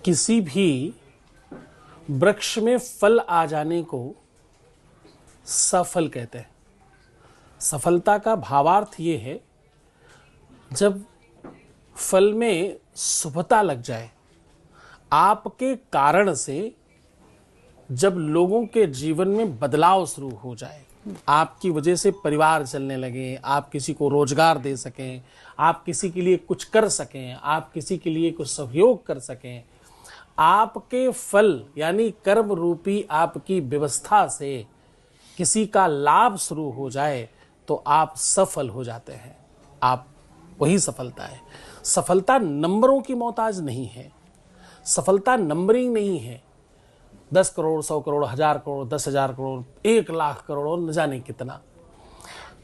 किसी भी वृक्ष में फल आ जाने को सफल कहते हैं। सफलता का भावार्थ ये है जब फल में शुभता लग जाए, आपके कारण से जब लोगों के जीवन में बदलाव शुरू हो जाए, आपकी वजह से परिवार चलने लगे, आप किसी को रोजगार दे सकें, आप किसी के लिए कुछ कर सकें, आप किसी के लिए कुछ सहयोग कर सकें, आपके फल यानी कर्म रूपी आपकी व्यवस्था से किसी का लाभ शुरू हो जाए तो आप सफल हो जाते हैं। आप वही सफलता है। सफलता नंबरों की मोहताज नहीं है, सफलता नंबरिंग नहीं है। 10 करोड़, 100 करोड़, 1000 करोड़, 10,000 करोड़, 1 लाख करोड़ और न जाने कितना।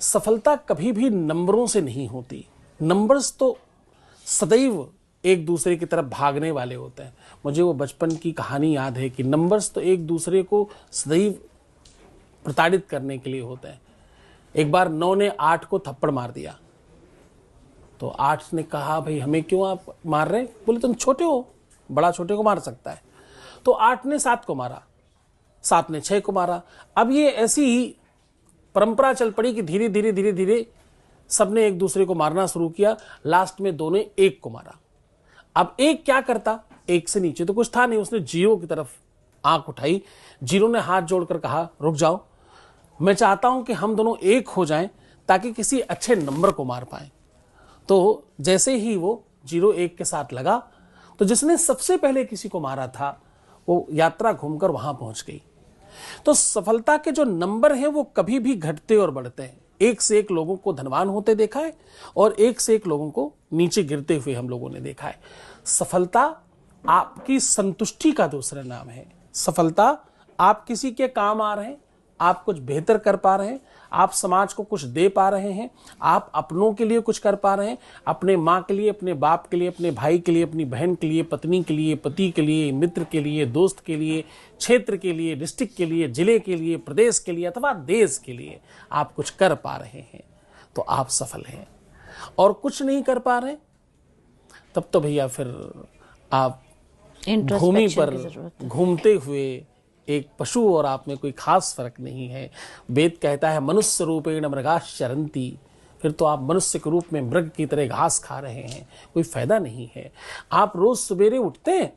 सफलता कभी भी नंबरों से नहीं होती। नंबर्स तो सदैव एक दूसरे की तरफ भागने वाले होते हैं। मुझे वो बचपन की कहानी याद है कि नंबर्स तो एक दूसरे को सदैव प्रताड़ित करने के लिए होते हैं। एक बार 9 ने 8 को थप्पड़ मार दिया तो 8 ने कहा, भाई हमें क्यों आप मार रहे हैं? बोले तुम छोटे हो, बड़ा छोटे को मार सकता है। तो 8 ने 7 को मारा, 7 ने 6 को मारा। अब ये ऐसी ही परंपरा चल पड़ी कि धीरे धीरे धीरे धीरे सबने एक दूसरे को मारना शुरू किया। लास्ट में 2 ने 1 को मारा। अब 1 क्या करता? 1 से नीचे तो कुछ था नहीं। उसने 0 की तरफ आंख उठाई। 0 ने हाथ जोड़कर कहा, रुक जाओ, मैं चाहता हूं कि हम दोनों 1 हो जाएं ताकि किसी अच्छे नंबर को मार पाए। तो जैसे ही वो 0 1 के साथ लगा तो जिसने सबसे पहले किसी को मारा था वो यात्रा घूमकर वहां पहुंच गई। तो सफलता के जो नंबर हैं वो कभी भी घटते और बढ़ते हैं। 1 से 1 लोगों को धनवान होते देखा है और 1 से 1 लोगों को नीचे गिरते हुए हम लोगों ने देखा है। सफलता आपकी संतुष्टि का दूसरा नाम है। सफलता आप किसी के काम आ रहे हैं, आप कुछ बेहतर कर पा रहे हैं, आप समाज को कुछ दे पा रहे हैं, आप अपनों के लिए कुछ कर पा रहे हैं, अपने माँ के लिए, अपने बाप के लिए, अपने भाई के लिए, अपनी बहन के लिए, पत्नी के लिए, पति के लिए, मित्र के लिए, दोस्त के लिए, क्षेत्र के लिए, डिस्ट्रिक्ट के लिए, जिले के लिए, प्रदेश के लिए अथवा देश के लिए आप कुछ कर पा रहे हैं तो आप सफल हैं। और कुछ नहीं कर पा रहे तब तो भैया फिर आप भूमि पर घूमते हुए एक पशु और आप में कोई खास फर्क नहीं है। वेद कहता है मनुष्य रूपेण मृगाश्च चरन्ति। फिर तो आप मनुष्य के रूप में मृग की तरह घास खा रहे हैं, कोई फायदा नहीं है। आप रोज सवेरे उठते हैं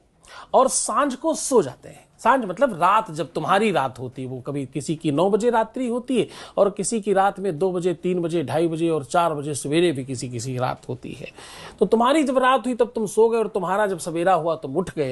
और सांझ को सो जाते हैं। सांझ मतलब रात, जब तुम्हारी रात होती है। वो कभी किसी की 9 बजे रात्रि होती है और किसी की रात में 2 बजे, 3 बजे, 2:30 बजे और 4 बजे सवेरे भी किसी की रात होती है। तो तुम्हारी जब रात हुई तब तुम सो गए और तुम्हारा जब सवेरा हुआ तुम उठ गए।